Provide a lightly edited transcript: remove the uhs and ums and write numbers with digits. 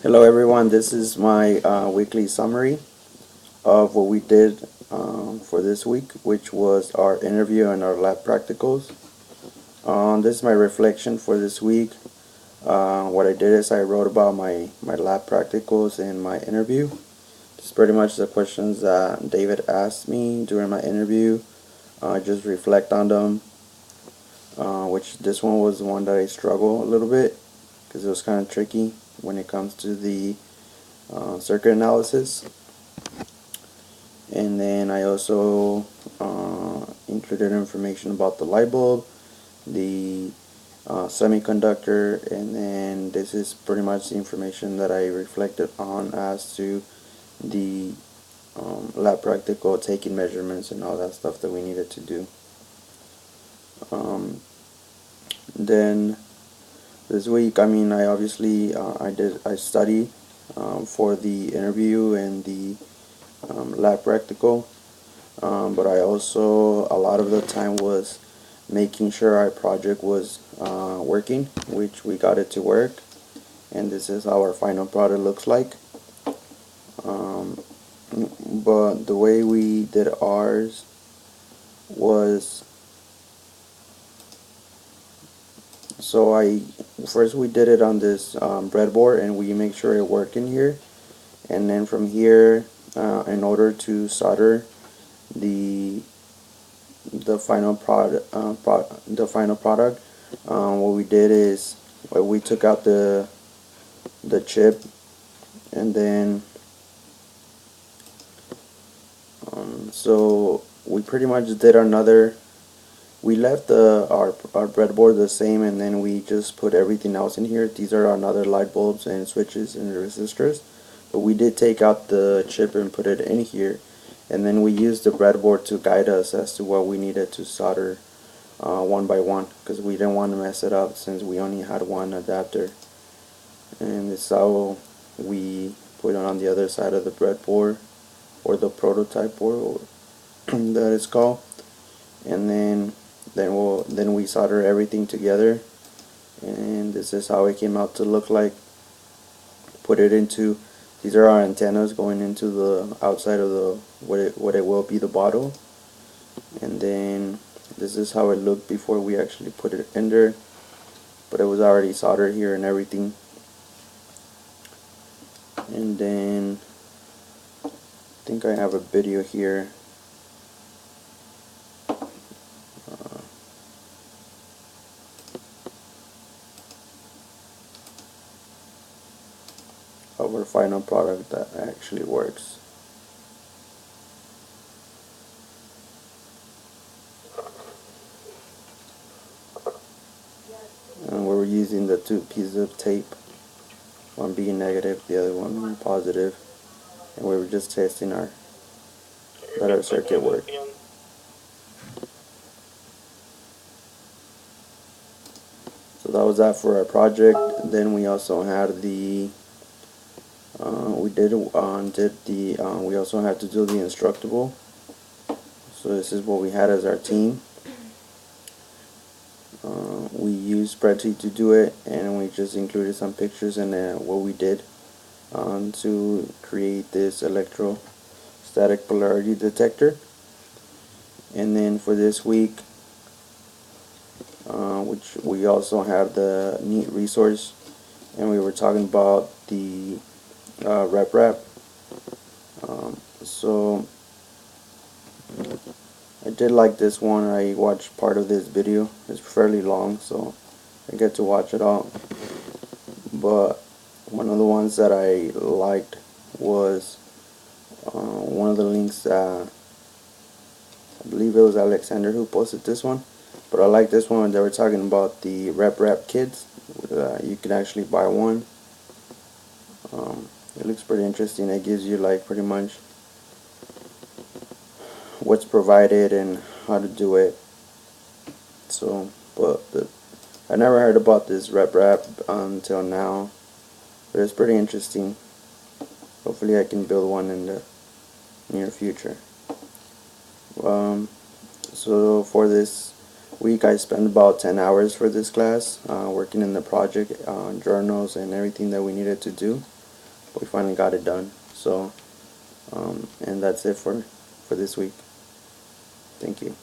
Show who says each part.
Speaker 1: Hello everyone, this is my weekly summary of what we did for this week, which was our interview and our lab practicals. This is my reflection for this week. What I did is I wrote about my lab practicals and my interview. It's pretty much the questions that David asked me during my interview. Just reflect on them, which this one was the one that I struggled a little bit because it was kind of tricky when it comes to the circuit analysis. And then I also included information about the light bulb, the semiconductor, and then this is pretty much the information that I reflected on as to the lab practical, taking measurements and all that stuff that we needed to do. Then this week, I obviously I studied for the interview and the lab practical, but I also a lot of the time was making sure our project was working, which we got it to work, and this is how our final product looks like. But the way we did ours was, so first we did it on this breadboard, and we make sure it worked in here, and then from here, in order to solder the final product, what we did is we took out the chip, and then so we pretty much did another. We left our breadboard the same, and then we just put everything else in here. These are another light bulbs and switches and resistors, but we did take out the chip and put it in here, and then we used the breadboard to guide us as to what we needed to solder one by one, because we didn't want to mess it up since we only had one adapter. And this is how we put it on the other side of the breadboard, or the prototype board that it's called, and then we solder everything together, and this is how it came out to look like. Put it into, these are our antennas going into the outside of the what it will be the bottle, and then this is how it looked before we actually put it in there, but it was already soldered here and everything. And then I think I have a video here. Of our final product that actually works. And we're using the two pieces of tape, one being negative, the other one being positive, and we were just testing that our circuit worked. So that was that for our project. Then we also had the we also had to do the Instructable. So this is what we had as our team. We used spreadsheet to do it, and we just included some pictures and what we did to create this electrostatic polarity detector. And then for this week, which we also have the neat resource, and we were talking about the RepRap. So I did like this one. I watched part of this video. It's fairly long, so I get to watch it all. But one of the ones that I liked was one of the links. I believe it was Alexander who posted this one. But I like this one. They were talking about the RepRap kits. You can actually buy one. It looks pretty interesting. It gives you like pretty much what's provided and how to do it. So, I never heard about this RepRap until now, but it's pretty interesting. Hopefully I can build one in the near future. So for this week I spent about 10 hours for this class, working in the project, journals and everything that we needed to do. we finally got it done. So and that's it for this week. Thank you.